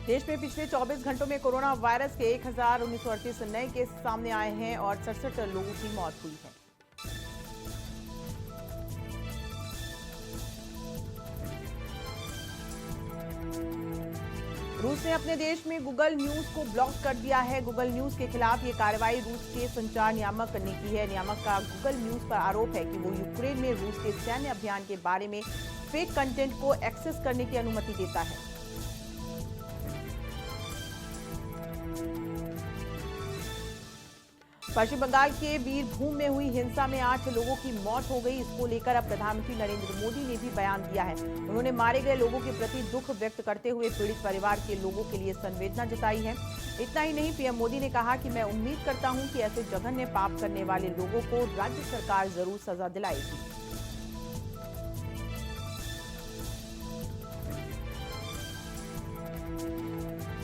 देश में पिछले 24 घंटों में कोरोना वायरस के 1938 नए केस सामने आए हैं और 67 लोगों की मौत हुई है। रूस ने अपने देश में गूगल न्यूज को ब्लॉक कर दिया है। गूगल न्यूज के खिलाफ ये कार्रवाई रूस के संचार नियामक ने की है। नियामक का गूगल न्यूज पर आरोप है कि वो यूक्रेन में रूस के सैन्य अभियान के बारे में फेक कंटेंट को एक्सेस करने की अनुमति देता है। पश्चिम बंगाल के बीरभूम में हुई हिंसा में 8 लोगों की मौत हो गई। इसको लेकर अब प्रधानमंत्री नरेंद्र मोदी ने भी बयान दिया है। उन्होंने मारे गए लोगों के प्रति दुख व्यक्त करते हुए पीड़ित परिवार के लोगों के लिए संवेदना जताई है। इतना ही नहीं, पीएम मोदी ने कहा कि मैं उम्मीद करता हूं कि ऐसे जघन्य पाप करने वाले लोगों को राज्य सरकार जरूर सजा दिलाएगी।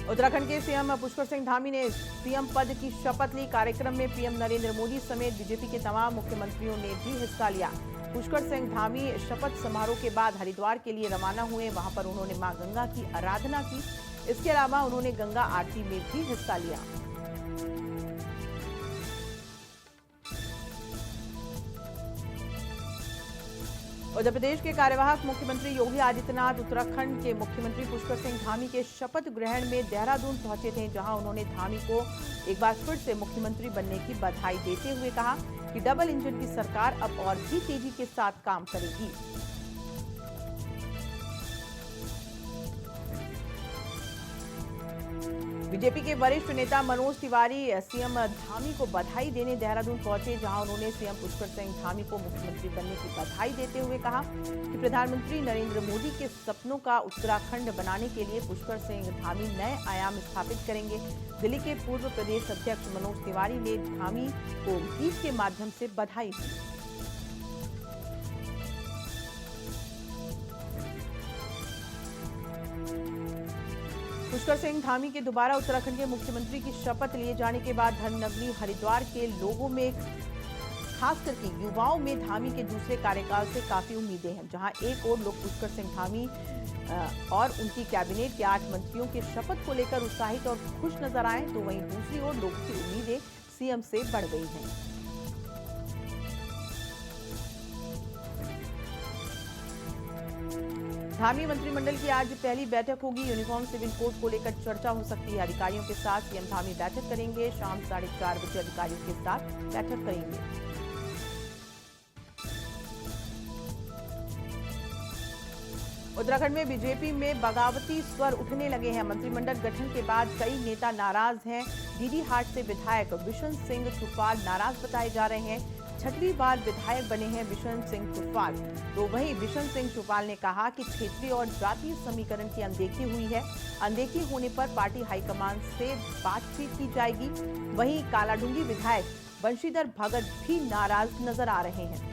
उत्तराखंड के सीएम पुष्कर सिंह धामी ने सीएम पद की शपथ ली। कार्यक्रम में पीएम नरेंद्र मोदी समेत बीजेपी के तमाम मुख्यमंत्रियों ने भी हिस्सा लिया। पुष्कर सिंह धामी शपथ समारोह के बाद हरिद्वार के लिए रवाना हुए। वहां पर उन्होंने मां गंगा की आराधना की। इसके अलावा उन्होंने गंगा आरती में भी हिस्सा लिया। उत्तर प्रदेश के कार्यवाहक मुख्यमंत्री योगी आदित्यनाथ उत्तराखंड के मुख्यमंत्री पुष्कर सिंह धामी के शपथ ग्रहण में देहरादून पहुंचे थे, जहां उन्होंने धामी को एक बार फिर से मुख्यमंत्री बनने की बधाई देते हुए कहा कि डबल इंजन की सरकार अब और भी तेजी के साथ काम करेगी। बीजेपी के वरिष्ठ नेता मनोज तिवारी सीएम धामी को बधाई देने देहरादून पहुंचे, जहां उन्होंने सीएम पुष्कर सिंह धामी को मुख्यमंत्री बनने की बधाई देते हुए कहा कि प्रधानमंत्री नरेंद्र मोदी के सपनों का उत्तराखंड बनाने के लिए पुष्कर सिंह धामी नए आयाम स्थापित करेंगे। दिल्ली के पूर्व प्रदेश अध्यक्ष मनोज तिवारी ने धामी को गीत के माध्यम से बधाई दी। पुष्कर सिंह धामी के दोबारा उत्तराखंड के मुख्यमंत्री की शपथ लिए जाने के बाद धर्मनगरी हरिद्वार के लोगों में, खास करके युवाओं में धामी के दूसरे कार्यकाल से काफी उम्मीदें हैं। जहां एक ओर लोग पुष्कर सिंह धामी और उनकी कैबिनेट के 8 मंत्रियों के शपथ को लेकर उत्साहित और खुश नजर आए, तो वहीं दूसरी ओर लोगों की उम्मीदें सीएम से बढ़ गई हैं। धामी मंत्रिमंडल की आज पहली बैठक होगी। यूनिफॉर्म सिविल कोड को लेकर चर्चा हो सकती है। अधिकारियों के साथ सीएम धामी बैठक करेंगे। शाम 4:30 बजे अधिकारियों के साथ बैठक करेंगे। उत्तराखंड में बीजेपी में बगावती स्वर उठने लगे हैं। मंत्रिमंडल गठन के बाद कई नेता नाराज हैं। डीडीहाट से विधायक बिशन सिंह चुफाल नाराज बताए जा रहे हैं। 6वीं बार विधायक बने हैं बिशन सिंह चुफाल। तो वहीं बिशन सिंह चुफाल ने कहा कि क्षेत्रीय और जातीय समीकरण की अनदेखी हुई है। अनदेखी होने पर पार्टी हाईकमान से बातचीत की जाएगी। वहीं कालाडूंगी विधायक बंशीधर भगत भी नाराज नजर आ रहे हैं।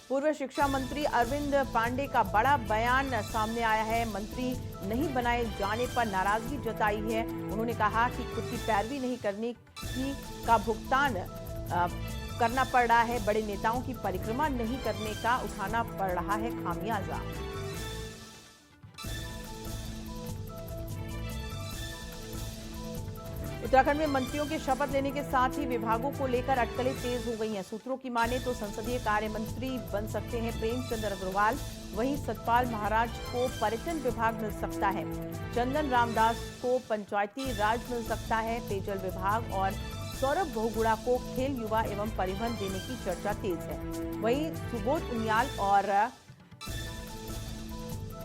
पूर्व शिक्षा मंत्री अरविंद पांडे का बड़ा बयान सामने आया है। मंत्री नहीं बनाए जाने पर नाराजगी जताई है। उन्होंने कहा कि खुद की पैरवी नहीं करने का भुगतान करना पड़ रहा है। बड़े नेताओं की परिक्रमा नहीं करने का उठाना पड़ रहा है खामियाजा। उत्तराखंड में मंत्रियों के शपथ लेने के साथ ही विभागों को लेकर अटकलें तेज हो गई हैं। सूत्रों की माने तो संसदीय कार्य मंत्री बन सकते हैं प्रेमचंद अग्रवाल। वहीं सतपाल महाराज को पर्यटन विभाग मिल सकता है। चंदन रामदास को पंचायती राज मिल सकता है। पेयजल विभाग और सौरभ बहुगुणा को खेल, युवा एवं परिवहन देने की चर्चा तेज है। वहीं सुबोध उनियाल और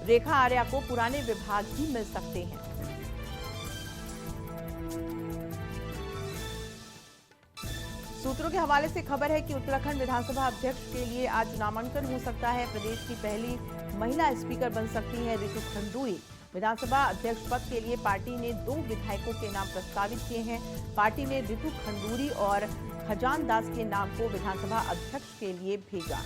रेखा आर्या को पुराने विभाग भी मिल सकते हैं। सूत्रों के हवाले से खबर है कि उत्तराखंड विधानसभा अध्यक्ष के लिए आज नामांकन हो सकता है। प्रदेश की पहली महिला स्पीकर बन सकती है रितु खंडूरी। विधानसभा अध्यक्ष पद के लिए पार्टी ने 2 विधायकों के नाम प्रस्तावित किए हैं। पार्टी ने रितु खंडूरी और खजान दास के नाम को विधानसभा अध्यक्ष के लिए भेजा।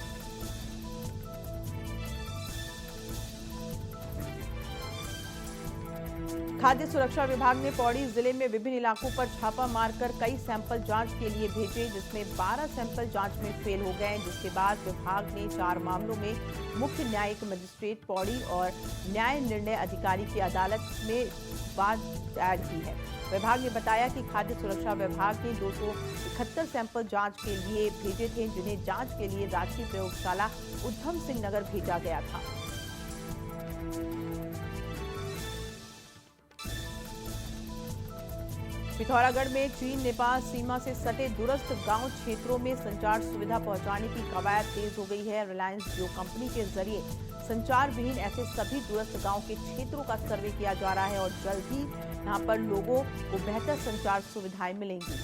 खाद्य सुरक्षा विभाग ने पौड़ी जिले में विभिन्न इलाकों पर छापा मारकर कई सैंपल जांच के लिए भेजे, जिसमें 12 सैंपल जांच में फेल हो गए, जिसके बाद विभाग ने 4 मामलों में मुख्य न्यायिक मजिस्ट्रेट पौड़ी और न्याय निर्णय अधिकारी की अदालत में वाद दायर की है। विभाग ने बताया कि खाद्य सुरक्षा विभाग ने 271 सैंपल जांच के लिए भेजे थे, जिन्हें जांच के लिए रांची प्रयोगशाला उधम सिंह नगर भेजा गया था। पिथौरागढ़ में चीन नेपाल सीमा से सटे दूरस्थ गांव क्षेत्रों में संचार सुविधा पहुंचाने की कवायद तेज हो गई है। रिलायंस जियो कंपनी के जरिए संचार विहीन ऐसे सभी दूरस्थ गांव के क्षेत्रों का सर्वे किया जा रहा है और जल्द ही यहां पर लोगों को बेहतर संचार सुविधाएं मिलेंगी।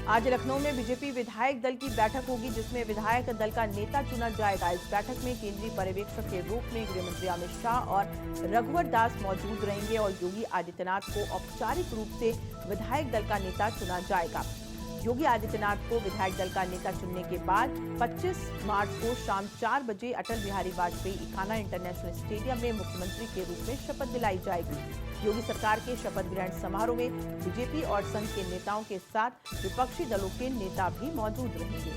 आज लखनऊ में बीजेपी विधायक दल की बैठक होगी, जिसमें विधायक दल का नेता चुना जाएगा। इस बैठक में केंद्रीय पर्यवेक्षक के रूप में गृह मंत्री अमित शाह और रघुवर दास मौजूद रहेंगे और योगी आदित्यनाथ को औपचारिक रूप से विधायक दल का नेता चुना जाएगा। योगी आदित्यनाथ को विधायक दल का नेता चुनने के बाद 25 मार्च को शाम 4 बजे अटल बिहारी वाजपेयी इकाना इंटरनेशनल स्टेडियम में मुख्यमंत्री के रूप में शपथ दिलाई जाएगी। योगी सरकार के शपथ ग्रहण समारोह में बीजेपी और संघ के नेताओं के साथ विपक्षी दलों के नेता भी मौजूद रहेंगे।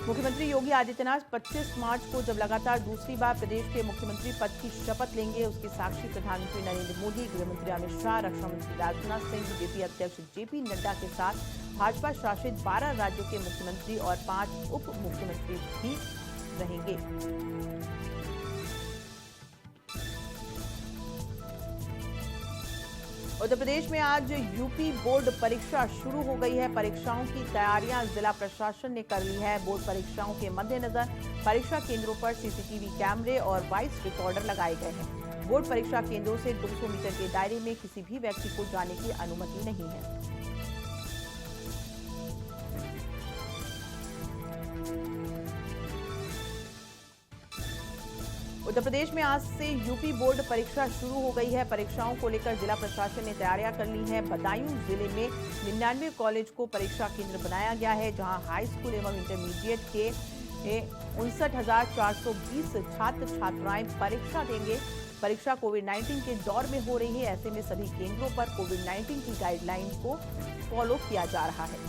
मुख्यमंत्री योगी आदित्यनाथ 25 मार्च को जब लगातार दूसरी बार प्रदेश के मुख्यमंत्री पद की शपथ लेंगे, उसके साक्षी प्रधानमंत्री नरेंद्र मोदी, गृहमंत्री अमित शाह, रक्षा मंत्री राजनाथ सिंह, बीजेपी अध्यक्ष जेपी नड्डा के साथ भाजपा शासित 12 राज्यों के मुख्यमंत्री और 5 उप मुख्यमंत्री भी रहेंगे। उत्तर प्रदेश में आज यूपी बोर्ड परीक्षा शुरू हो गई है। परीक्षाओं की तैयारियां जिला प्रशासन ने कर ली है। बोर्ड परीक्षाओं के मद्देनजर परीक्षा केंद्रों पर सीसीटीवी कैमरे और वॉइस रिकॉर्डर लगाए गए हैं। बोर्ड परीक्षा केंद्रों से 200 मीटर के दायरे में किसी भी व्यक्ति को जाने की अनुमति नहीं है। उत्तर प्रदेश में आज से यूपी बोर्ड परीक्षा शुरू हो गई है। परीक्षाओं को लेकर जिला प्रशासन ने तैयारियां कर ली हैं। बदायूं जिले में 99 कॉलेज को परीक्षा केंद्र बनाया गया है, जहां हाई स्कूल एवं इंटरमीडिएट के 59,420 छात्र छात्राएं परीक्षा देंगे। परीक्षा कोविड-19 के दौर में हो रही है, ऐसे में सभी केंद्रों पर कोविड-19 की गाइडलाइन को फॉलो किया जा रहा है।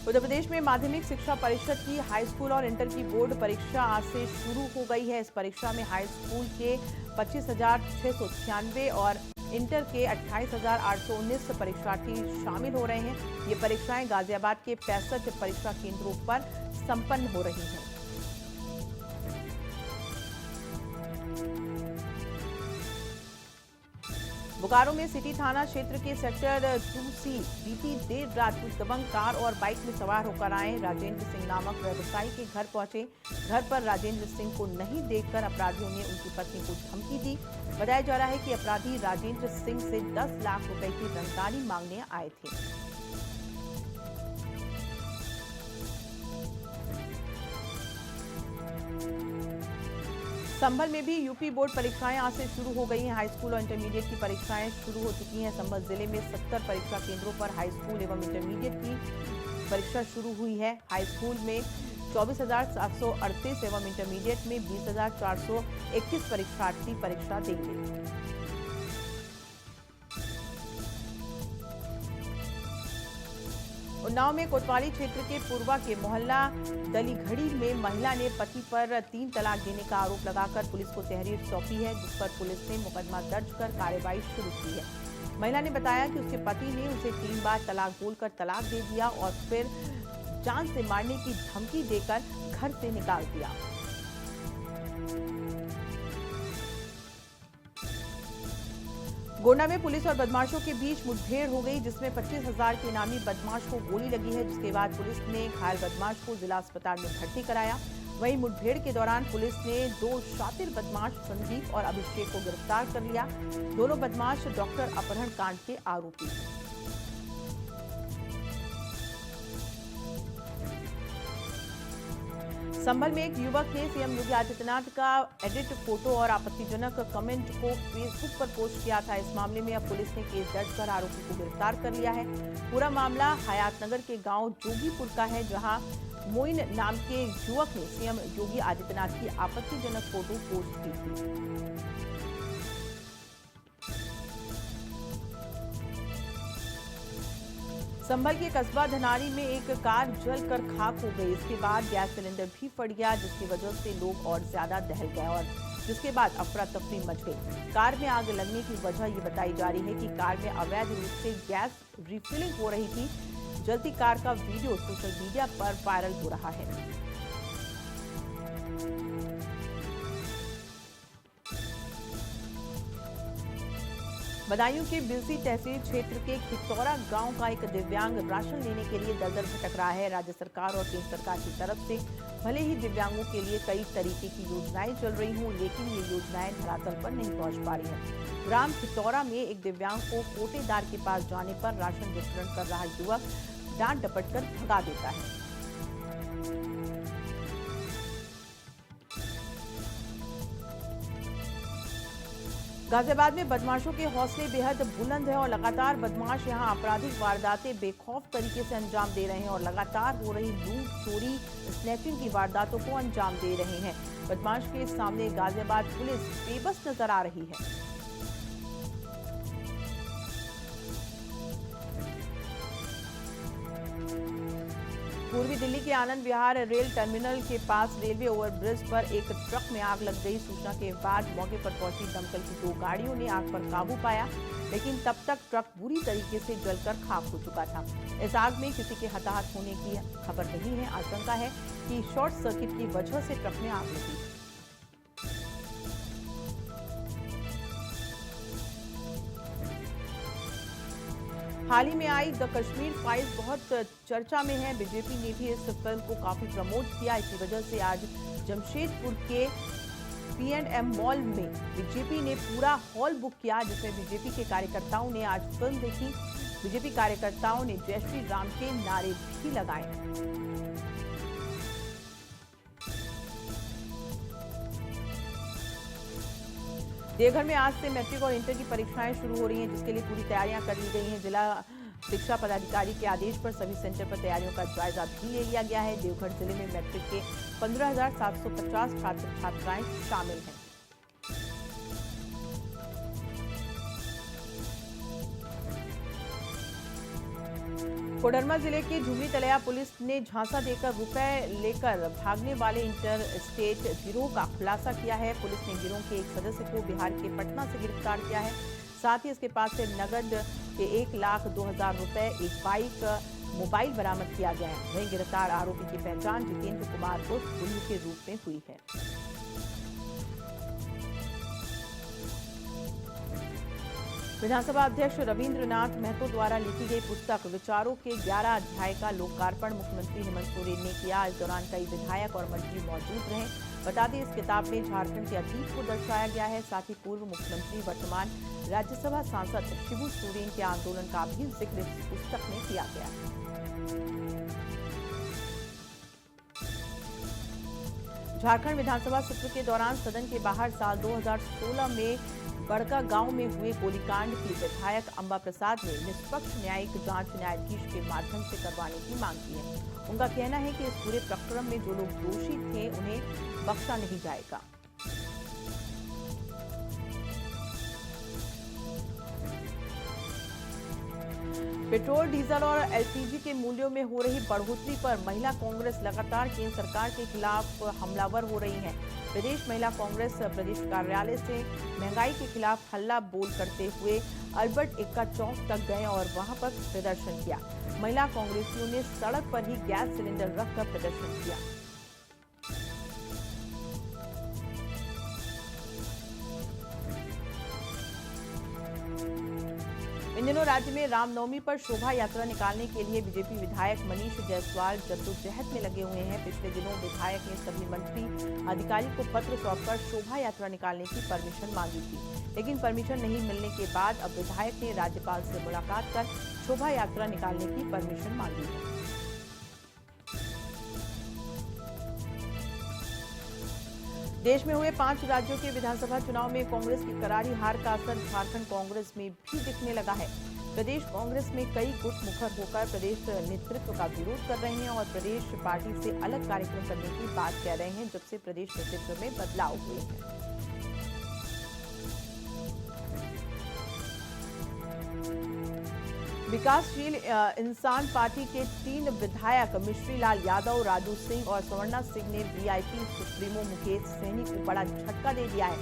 उत्तर प्रदेश में माध्यमिक शिक्षा परिषद की हाई स्कूल और इंटर की बोर्ड परीक्षा आज से शुरू हो गई है। इस परीक्षा में हाई स्कूल के 25,696 और इंटर के 28,819 परीक्षार्थी शामिल हो रहे हैं। ये परीक्षाएं गाजियाबाद के 65 परीक्षा केंद्रों पर संपन्न हो रही हैं। बोकारो में सिटी थाना क्षेत्र के सेक्टर 2C बीती देर रात कुछ दबंग कार और बाइक में सवार होकर आए राजेंद्र सिंह नामक व्यवसायी के घर पहुंचे। घर पर राजेंद्र सिंह को नहीं देखकर अपराधियों ने उनकी पत्नी को धमकी दी। बताया जा रहा है कि अपराधी राजेंद्र सिंह से 10 लाख रुपए की रंगदारी मांगने आए थे। संभल में भी यूपी बोर्ड परीक्षाएं आज से शुरू हो गई हैं। हाई स्कूल और इंटरमीडिएट की परीक्षाएं शुरू हो चुकी हैं। संभल जिले में 70 परीक्षा केंद्रों पर हाई स्कूल एवं इंटरमीडिएट की परीक्षा शुरू हुई है। हाई स्कूल में 24,738 एवं इंटरमीडिएट में 20,421 परीक्षार्थी परीक्षा देंगे। उन्नाव में कोतवाली क्षेत्र के पूर्वा के मोहल्ला दलीघड़ी में महिला ने पति पर 3 तलाक देने का आरोप लगाकर पुलिस को तहरीर सौंपी है, जिस पर पुलिस ने मुकदमा दर्ज कर कार्रवाई शुरू की है। महिला ने बताया कि उसके पति ने उसे 3 बार तलाक बोलकर तलाक दे दिया और फिर जान से मारने की धमकी देकर घर से निकाल दिया। गोंडा में पुलिस और बदमाशों के बीच मुठभेड़ हो गई, जिसमें 25,000 के इनामी बदमाश को गोली लगी है, जिसके बाद पुलिस ने घायल बदमाश को जिला अस्पताल में भर्ती कराया। वहीं मुठभेड़ के दौरान पुलिस ने 2 शातिर बदमाश संदीप और अभिषेक को गिरफ्तार कर लिया। दोनों बदमाश डॉक्टर अपहरण कांड के आरोपी हैं। संभल में एक युवक ने सीएम योगी आदित्यनाथ का एडिट फोटो और आपत्तिजनक कमेंट को फेसबुक पर पोस्ट किया था। इस मामले में अब पुलिस ने केस दर्ज कर आरोपी को गिरफ्तार कर लिया है। पूरा मामला हयातनगर के गांव जोगीपुर का है, जहां मोइन नाम के युवक ने सीएम योगी आदित्यनाथ की आपत्तिजनक फोटो पोस्ट की थी। संभल के कस्बा धनारी में एक कार जलकर खाक हो गई। इसके बाद गैस सिलेंडर भी फट गया, जिसकी वजह से लोग और ज्यादा दहल गए और जिसके बाद अफरा तफरी मच गई। कार में आग लगने की वजह ये बताई जा रही है कि कार में अवैध रूप से गैस रिफिलिंग हो रही थी। जलती कार का वीडियो सोशल मीडिया पर वायरल हो रहा है। बदायूं के बिलसी तहसील क्षेत्र के खितौरा गांव का एक दिव्यांग राशन लेने के लिए दर-दर भटक रहा है। राज्य सरकार और केंद्र सरकार की तरफ से भले ही दिव्यांगों के लिए कई तरीके की योजनाएं चल रही हों, लेकिन ये योजनाएं धरातल पर नहीं पहुंच पा रही हैं। ग्राम खितौरा में एक दिव्यांग को कोटेदार के पास जाने पर राशन वितरण कर रहा युवक डांट डपट कर भगा देता है। गाजियाबाद में बदमाशों के हौसले बेहद बुलंद है और लगातार बदमाश यहां आपराधिक वारदातें बेखौफ तरीके से अंजाम दे रहे हैं और लगातार हो रही लूट, चोरी, स्नैचिंग की वारदातों को अंजाम दे रहे हैं। बदमाश के सामने गाजियाबाद पुलिस बेबस नजर आ रही है। पूर्वी दिल्ली के आनंद विहार रेल टर्मिनल के पास रेलवे ओवरब्रिज पर एक ट्रक में आग लग गई। सूचना के बाद मौके पर पहुंची दमकल की 2 गाड़ियों ने आग पर काबू पाया, लेकिन तब तक ट्रक बुरी तरीके से जलकर खाक हो चुका था। इस आग में किसी के हताहत होने की खबर नहीं है। आशंका है कि शॉर्ट सर्किट की वजह से ट्रक में आग लगी। हाल ही में आई द कश्मीर फाइल्स बहुत चर्चा में है। बीजेपी ने भी इस फिल्म को काफी प्रमोट किया। इसी वजह से आज जमशेदपुर के P&M मॉल में बीजेपी ने पूरा हॉल बुक किया, जिसमें बीजेपी के कार्यकर्ताओं ने आज फिल्म देखी। बीजेपी कार्यकर्ताओं ने जय श्री राम के नारे भी लगाए। देवघर में आज से मैट्रिक और इंटर की परीक्षाएं शुरू हो रही हैं, जिसके लिए पूरी तैयारियां कर ली गई हैं। जिला शिक्षा पदाधिकारी के आदेश पर सभी सेंटर पर तैयारियों का जायजा भी ले लिया गया है। देवघर जिले में मैट्रिक के 15,750 छात्र छात्राएं शामिल हैं। कोडरमा जिले के झुमरी तलैया पुलिस ने झांसा देकर रुपए लेकर भागने वाले इंटर स्टेट गिरोह का खुलासा किया है। पुलिस ने गिरोह के एक सदस्य को बिहार के पटना से गिरफ्तार किया है। साथ ही इसके पास से नगद के 1,02,000 रुपए, एक बाइक, मोबाइल बरामद किया गया है। वहीं गिरफ्तार आरोपी की पहचान जितेंद्र कुमार उर्फ बुल्लू के रूप में हुई है। विधानसभा अध्यक्ष रविंद्रनाथ महतो द्वारा लिखी गई पुस्तक विचारों के 11 अध्याय का लोकार्पण मुख्यमंत्री हेमंत सोरेन ने किया। इस दौरान कई विधायक और मंत्री मौजूद रहे। बता दें, इस किताब में झारखंड के अतीत को दर्शाया गया है। साथ ही पूर्व मुख्यमंत्री वर्तमान राज्यसभा सांसद शिबू सोरेन के आंदोलन का भी जिक्र इस पुस्तक में किया गया है। झारखंड विधानसभा सत्र के दौरान सदन के बाहर साल 2016 में बड़का गांव में हुए गोलीकांड की विधायक अंबा प्रसाद ने निष्पक्ष न्यायिक जांच न्यायाधीश के माध्यम से करवाने की मांग की है। उनका कहना है कि इस पूरे प्रकरण में जो लोग दोषी थे उन्हें बख्शा नहीं जाएगा। पेट्रोल, डीजल और एलपीजी के मूल्यों में हो रही बढ़ोतरी पर महिला कांग्रेस लगातार केंद्र सरकार के खिलाफ हमलावर हो रही है। प्रदेश महिला कांग्रेस प्रदेश कार्यालय से महंगाई के खिलाफ हल्ला बोल करते हुए अल्बर्ट एक्का चौक तक गए और वहां पर प्रदर्शन किया। महिला कांग्रेसियों ने सड़क पर ही गैस सिलेंडर रखकर प्रदर्शन किया। इन दिनों राज्य में रामनवमी पर शोभा यात्रा निकालने के लिए बीजेपी विधायक मनीष जायसवाल जद्दोजहद में लगे हुए हैं। पिछले दिनों विधायक ने सभी मंत्री अधिकारी को पत्र सौंपकर शोभा यात्रा निकालने की परमिशन मांगी थी, लेकिन परमिशन नहीं मिलने के बाद अब विधायक ने राज्यपाल से मुलाकात कर शोभा यात्रा निकालने की परमिशन मांगी है। देश में हुए 5 राज्यों के विधानसभा चुनाव में कांग्रेस की करारी हार का असर झारखंड कांग्रेस में भी दिखने लगा है। प्रदेश कांग्रेस में कई गुट मुखर होकर प्रदेश नेतृत्व का विरोध कर रहे हैं और प्रदेश पार्टी से अलग कार्यक्रम करने की बात कह रहे हैं, जब से प्रदेश नेतृत्व में बदलाव हुए हैं। विकासशील इंसान पार्टी के 3 विधायक मिश्री लाल यादव, राजू सिंह और स्वर्णा सिंह ने वीआईपी सुप्रीमो मुकेश सहनी को बड़ा झटका दे दिया है।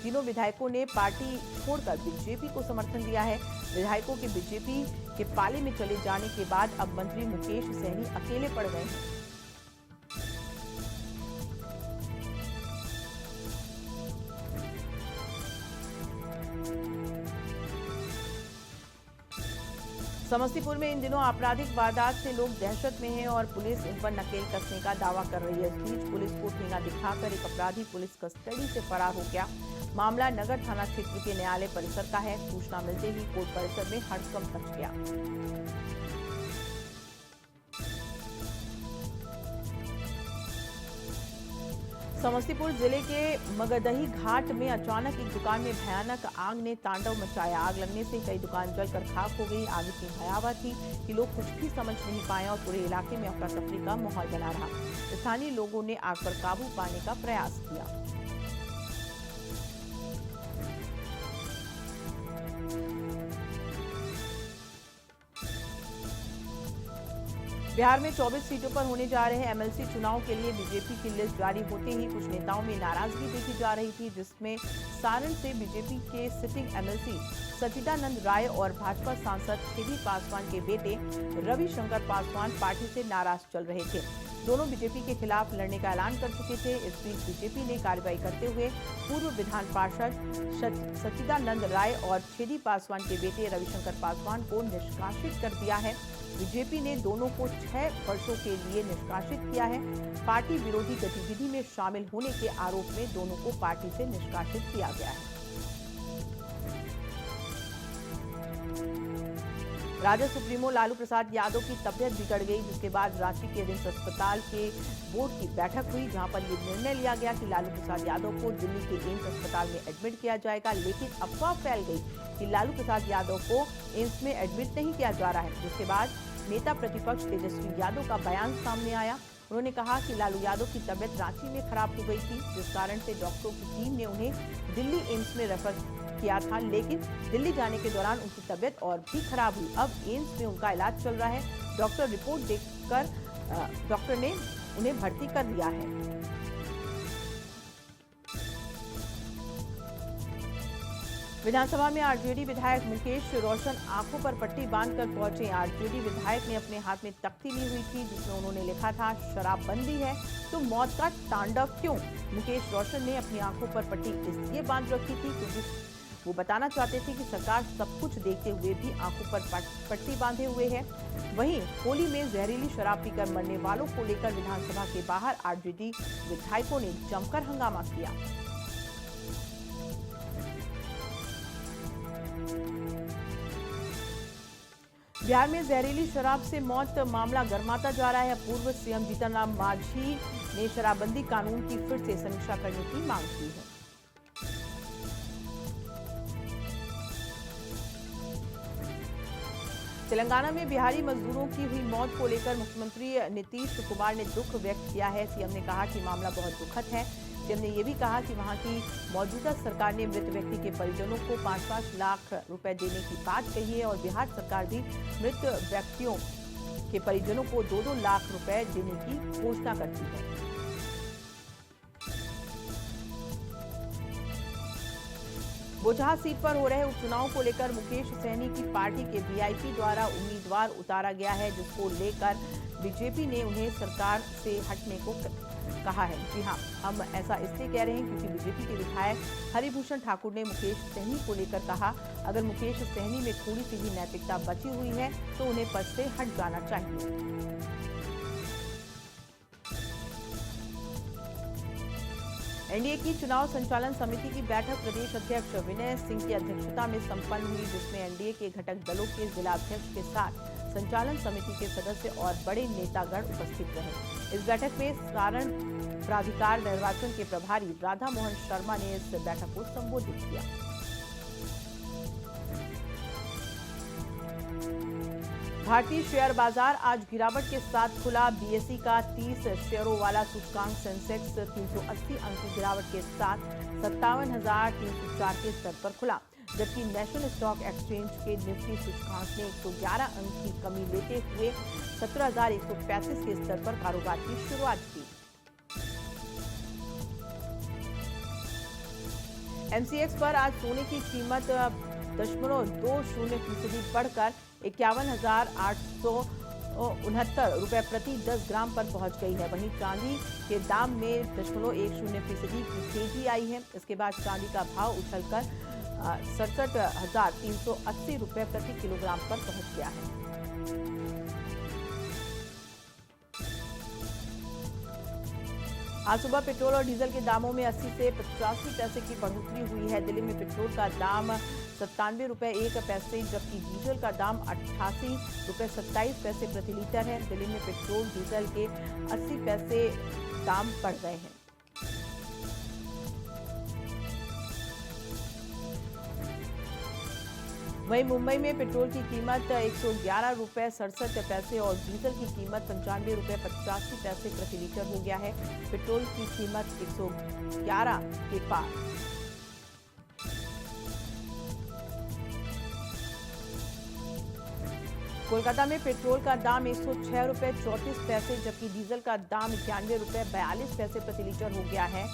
तीनों विधायकों ने पार्टी छोड़कर बीजेपी को समर्थन दिया है। विधायकों के बीजेपी के पाले में चले जाने के बाद अब मंत्री मुकेश सहनी अकेले पड़ गए हैं। समस्तीपुर में इन दिनों आपराधिक वारदात से लोग दहशत में हैं और पुलिस इन पर नकेल कसने का दावा कर रही है। इस बीच पुलिस को ठेंगा दिखाकर एक अपराधी पुलिस कस्टडी से फरार हो गया। मामला नगर थाना क्षेत्र के न्यायालय परिसर का है। सूचना मिलते ही कोर्ट परिसर में हड़कंप मच गया। समस्तीपुर जिले के मगदही घाट में अचानक एक दुकान में भयानक आग ने तांडव मचाया। आग लगने से कई दुकान जलकर खाक हो गई। आग इतनी भयावह थी कि लोग कुछ भी समझ नहीं पाए और पूरे इलाके में अफरा तफरी का माहौल बना रहा। स्थानीय लोगों ने आग पर काबू पाने का प्रयास किया। बिहार में 24 सीटों पर होने जा रहे एमएलसी चुनाव के लिए बीजेपी की लिस्ट जारी होते ही कुछ नेताओं में नाराजगी देखी जा रही थी, जिसमें सारण से बीजेपी के सिटिंग एमएलसी सचिदानंद राय और भाजपा सांसद छेदी पासवान के बेटे रविशंकर पासवान पार्टी से नाराज चल रहे थे। दोनों बीजेपी के खिलाफ लड़ने का ऐलान कर चुके थे। इस बीच बीजेपी ने कार्रवाई करते हुए पूर्व विधान पार्षद सचिदानंद राय और छेदी पासवान के बेटे रविशंकर पासवान को निष्कासित कर दिया है। बीजेपी ने दोनों को 6 वर्षों के लिए निष्कासित किया है। पार्टी विरोधी गतिविधि में शामिल होने के आरोप में दोनों को पार्टी से निष्कासित किया गया है। राजद सुप्रीमो लालू प्रसाद यादव की तबियत बिगड़ गई, जिसके बाद रांची के रिम्स अस्पताल के बोर्ड की बैठक हुई, जहां पर यह निर्णय लिया गया कि लालू प्रसाद यादव को दिल्ली के एम्स अस्पताल में एडमिट किया जाएगा। लेकिन अफवाह फैल गई कि लालू प्रसाद यादव को एम्स में एडमिट नहीं किया जा रहा है, जिसके बाद नेता प्रतिपक्ष तेजस्वी यादव का बयान सामने आया। उन्होंने कहा कि लालू यादव की तबियत रांची में खराब हो गई थी, जिस कारण से डॉक्टरों की टीम ने उन्हें दिल्ली एम्स में रेफर किया था, लेकिन दिल्ली जाने के दौरान उनकी तबियत और भी खराब हुई। अब एम्स में उनका इलाज चल रहा है। डॉक्टर रिपोर्ट देखकर डॉक्टर ने उन्हें भर्ती कर दिया है। विधानसभा में आरजेडी विधायक मुकेश रोशन आंखों पर पट्टी बांधकर पहुंचे। आरजेडी विधायक ने अपने हाथ में तख्ती ली हुई थी, जिसमें उन्होंने लिखा था, शराबबंदी है तो मौत का तांडव क्यों। मुकेश रोशन ने अपनी आंखों पर पट्टी इसलिए बांध रखी थी क्योंकि वो बताना चाहते थे कि सरकार सब कुछ देखते हुए भी आंखों पर पट्टी बांधे हुए है। वहीं होली में जहरीली शराब पीकर मरने वालों को लेकर विधानसभा के बाहर आरजेडी विधायकों ने जमकर हंगामा किया। बिहार में जहरीली शराब से मौत मामला गर्माता जा रहा है। पूर्व सीएम जीतन राम मांझी ने शराबबंदी कानून की फिर से समीक्षा करने की मांग की है। तेलंगाना में बिहारी मजदूरों की हुई मौत को लेकर मुख्यमंत्री नीतीश कुमार ने दुख व्यक्त किया है। सीएम ने कहा कि मामला बहुत दुखद है। सीएम ने यह भी कहा कि वहां की मौजूदा सरकार ने मृत व्यक्ति के परिजनों को 5-5 लाख रुपए देने की बात कही है और बिहार सरकार भी मृत व्यक्तियों के परिजनों को 2-2 लाख रुपए देने की घोषणा करती है। बोचहा सीट पर हो रहे उपचुनाव को लेकर मुकेश सहनी की पार्टी के वीआईपी द्वारा उम्मीदवार उतारा गया है, जिसको लेकर बीजेपी ने उन्हें सरकार से हटने को कहा है। जी हां, हम ऐसा इसलिए कह रहे हैं क्योंकि बीजेपी के विधायक हरिभूषण ठाकुर ने मुकेश सहनी को लेकर कहा, अगर मुकेश सहनी में थोड़ी सी भी नैतिकता बची हुई है तो उन्हें पद से हट जाना चाहिए। एनडीए की चुनाव संचालन समिति की बैठक प्रदेश अध्यक्ष विनय सिंह की अध्यक्षता में संपन्न हुई, जिसमें एनडीए के घटक दलों के जिलाध्यक्ष के साथ संचालन समिति के सदस्य और बड़े नेतागण उपस्थित रहे। इस बैठक में सारण प्राधिकार निर्वाचन के प्रभारी राधा मोहन शर्मा ने इस बैठक को संबोधित किया। भारतीय शेयर बाजार आज गिरावट के साथ खुला। बीएसई का 30 शेयरों वाला सूचकांक सेंसेक्स 380 अंक की गिरावट के साथ 57,304 के स्तर पर खुला, जबकि नेशनल स्टॉक एक्सचेंज के निफ्टी सूचकांक ने 111 अंक की कमी लेते हुए 17,135 के स्तर पर कारोबार की शुरुआत की। एमसीएक्स पर आज सोने की कीमत 0.20% बढ़कर 51,869 रुपए प्रति 10 ग्राम पर पहुंच गई है। वहीं चांदी के दाम में 0.10% की तेजी आई है। इसके बाद चांदी का भाव उछलकर 67,380 रुपए प्रति किलोग्राम पर पहुंच गया है। आज सुबह पेट्रोल और डीजल के दामों में 80 से 85 पैसे की बढ़ोतरी हुई है। दिल्ली में पेट्रोल का दाम 97 रुपए 1 पैसे, जबकि डीजल का दाम 88 रुपए 27 पैसे प्रति लीटर है। दिल्ली में पेट्रोल डीजल के 80 पैसे दाम बढ़ गए हैं। वहीं मुंबई में पेट्रोल की कीमत 111 रुपए 67 पैसे और डीजल की कीमत 95 रुपए 85 पैसे प्रति लीटर हो गया है। पेट्रोल की कीमत 111 के पार। कोलकाता में पेट्रोल का दाम 106 रुपए 34 पैसे, जबकि डीजल का दाम 91 रुपए 42 पैसे प्रति लीटर हो गया है।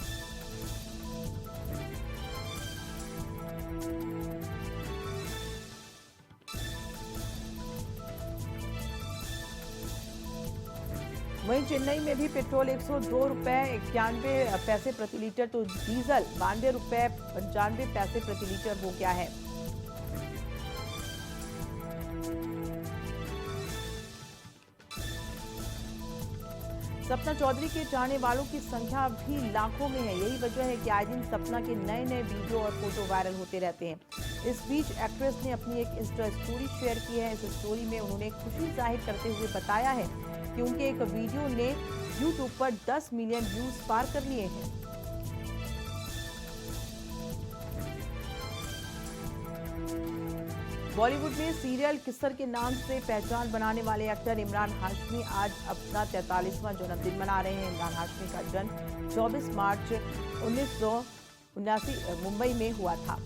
वहीं चेन्नई में भी पेट्रोल 102 रुपए 91 पैसे प्रति लीटर तो डीजल 92 रुपए 95 पैसे प्रति लीटर हो गया है। सपना चौधरी के चाहने वालों की संख्या भी लाखों में है। यही वजह है कि आए दिन सपना के नए नए वीडियो और फोटो वायरल होते रहते हैं। इस बीच एक्ट्रेस ने अपनी एक इंस्टा स्टोरी शेयर की है। इस स्टोरी में उन्होंने खुशी जाहिर करते हुए बताया है कि उनके एक वीडियो ने YouTube पर 10 मिलियन व्यूज पार कर लिए हैं। बॉलीवुड में सीरियल किसर के नाम से पहचान बनाने वाले एक्टर इमरान हाशमी आज अपना 43वां जन्मदिन मना रहे हैं। इमरान हाशमी का जन्म 24 मार्च 1979 मुंबई में हुआ था।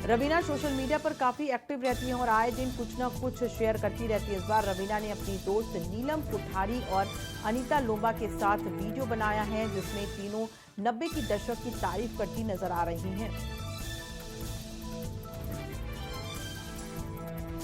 रवीना सोशल मीडिया पर काफी एक्टिव रहती हैं और आए दिन कुछ ना कुछ शेयर करती रहती है। इस बार रवीना ने अपनी दोस्त नीलम कोठारी और अनीता लोंबा के साथ वीडियो बनाया है, जिसमें तीनों 90 की दशक की तारीफ करती नजर आ रही हैं।